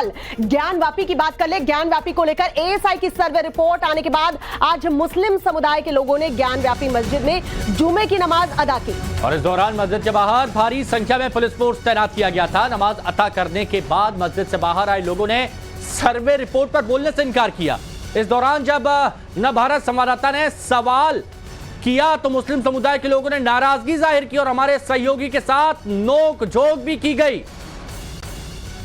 ज्ञानवापी की बात कर ले। ज्ञानवापी को लेकर एएसआई की सर्वे रिपोर्ट आने के बाद आज मुस्लिम समुदाय के लोगों ने ज्ञानवापी मस्जिद में जुमे की नमाज अदा की और इस दौरान मस्जिद के बाहर भारी संख्या में पुलिस फोर्स तैनात किया गया था। नमाज अता करने के बाद मस्जिद से बाहर आए लोगों ने सर्वे रिपोर्ट पर बोलने से इनकार किया। इस दौरान जब नवभारत संवाददाता ने सवाल किया तो मुस्लिम समुदाय के लोगों ने नाराजगी जाहिर की और हमारे सहयोगी के साथ नोक झोंक भी की गई।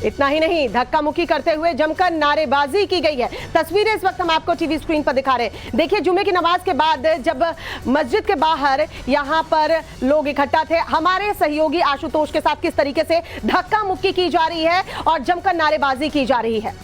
इतना ही नहीं, धक्का मुक्की करते हुए जमकर नारेबाजी की गई है। तस्वीरें इस वक्त हम आपको टीवी स्क्रीन पर दिखा रहे हैं। देखिए, जुमे की नमाज के बाद जब मस्जिद के बाहर यहां पर लोग इकट्ठा थे, हमारे सहयोगी आशुतोष के साथ किस तरीके से धक्का मुक्की की जा रही है और जमकर नारेबाजी की जा रही है।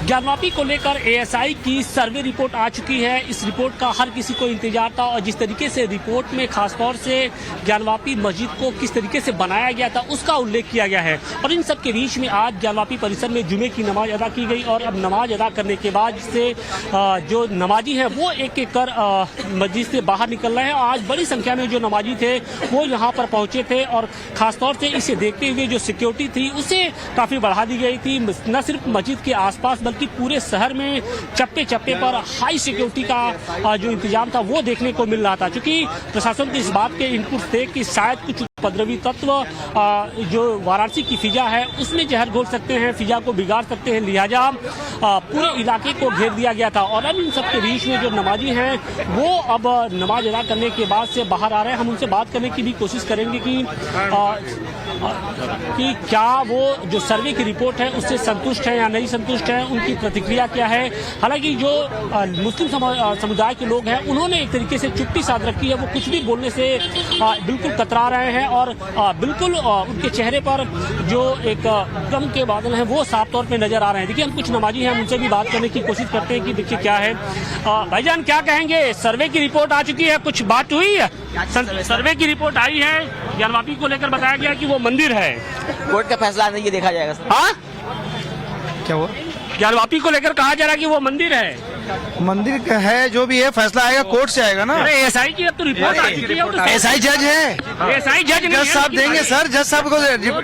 ज्ञानवापी को लेकर एएसआई की सर्वे रिपोर्ट आ चुकी है। इस रिपोर्ट का हर किसी को इंतजार था और जिस तरीके से रिपोर्ट में खासतौर से ज्ञानवापी मस्जिद को किस तरीके से बनाया गया था उसका उल्लेख किया गया है। और इन सब के बीच में आज ज्ञानवापी परिसर में जुमे की नमाज अदा की गई और अब नमाज अदा करने के बाद से जो नमाजी हैं वो एक एक कर मस्जिद से बाहर निकल रहे हैं। आज बड़ी संख्या में जो नमाजी थे वो यहाँ पर पहुंचे थे और खासतौर से इसे देखते हुए जो सिक्योरिटी थी उसे काफी बढ़ा दी गई थी। न सिर्फ मस्जिद के आसपास बल्कि पूरे शहर में चप्पे चप्पे पर हाई सिक्योरिटी का जो इंतजाम था वो देखने को मिल रहा था, क्योंकि प्रशासन को इस बात के इनपुट थे कि शायद कुछ उपद्रवी तत्व जो वाराणसी की फिजा है उसमें जहर घोल सकते हैं, फिजा को बिगाड़ सकते हैं, लिहाजा पूरे इलाके को घेर दिया गया था। और अब इन सब के बीच में जो नमाजी हैं वो अब नमाज अदा करने के बाद से बाहर आ रहे हैं। हम उनसे बात करने की भी कोशिश करेंगे कि क्या वो जो सर्वे की रिपोर्ट है उससे संतुष्ट है या नहीं संतुष्ट है, उनकी प्रतिक्रिया क्या है। हालांकि जो मुस्लिम समुदाय के लोग हैं उन्होंने एक तरीके से चुप्पी साध रखी है, वो कुछ भी बोलने से बिल्कुल कतरा रहे हैं और बिल्कुल उनके चेहरे पर जो एक गम के बादल हैं वो साफ तौर पे नजर आ रहे हैं। देखिए, हम कुछ नमाजी हैं, हम उनसे भी बात करने की कोशिश करते हैं कि देखिए क्या है। भाईजान क्या कहेंगे, सर्वे की रिपोर्ट आ चुकी है, कुछ बात हुई है? सर्वे की रिपोर्ट आई है, ज्ञानवापी को लेकर बताया गया कि वो मंदिर है। कोर्ट का फैसला आने की देखा जाएगा। हाँ, क्या हुआ? ज्ञानवापी को लेकर कहा जा रहा है कि वो मंदिर है। मंदिर है, जो भी है फैसला आएगा कोर्ट से आएगा ना। एएसआई की अब तो रिपोर्ट आ चुकी है। एएसआई जज है, एएसआई जज साहब देंगे सर, जज साहब को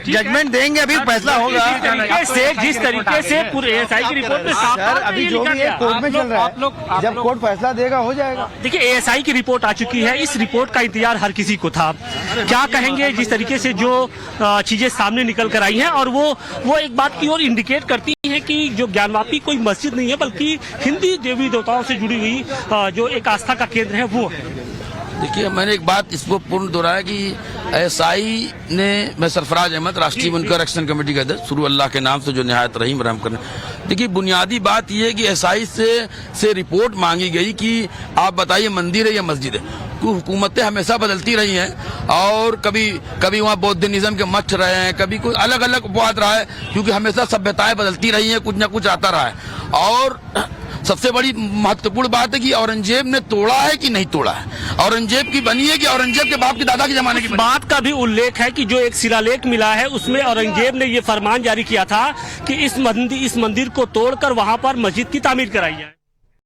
जजमेंट देंगे, अभी फैसला होगा। जिस तरीके से पूरे एएसआई की रिपोर्ट में सर अभी जो भी है कोर्ट में चल रहा है, जब कोर्ट फैसला देगा हो जाएगा। देखिए, एएसआई की रिपोर्ट आ चुकी है, इस रिपोर्ट का इंतजार हर किसी को था। क्या कहेंगे जिस तरीके से जो चीजें सामने निकल कर आई हैं और वो एक बात की ओर इंडिकेट करती है कि जो ज्ञानवापी कोई मस्जिद नहीं है बल्कि हिंदी देवी देवताओं से जुड़ी हुई जो एक आस्था का केंद्र है वो है। देखिए, मैंने एक बात इसको पूर्ण दोहराया कि एएसआई ने, मैं सरफराज अहमद, राष्ट्रीय मुनकर एक्शन कमेटी का अध्यक्ष, शुरू अल्लाह के नाम से जो निहायत रहीम रहम करने। देखिए, बुनियादी बात यह है कि एएसआई से रिपोर्ट मांगी गई कि आप बताइए मंदिर है या मस्जिद है। हुकूमतें हमेशा बदलती रही हैं और कभी वहाँ बौद्धिज्म के मठ रहे हैं, कभी कोई अलग अलग बात रहा है, क्योंकि हमेशा सभ्यताएं बदलती रही हैं, कुछ न कुछ आता रहा है। और सबसे बड़ी महत्वपूर्ण बात है कि औरंगजेब ने तोड़ा है कि नहीं तोड़ा है, औरंगजेब की बनी है कि औरंगजेब के बाप के दादा के जमाने की। बात का भी उल्लेख है कि जो एक शिलालेख मिला है उसमें औरंगजेब ने ये फरमान जारी किया था कि इस मंदिर को तोड़कर वहां पर मस्जिद की तामीर कराई जाए।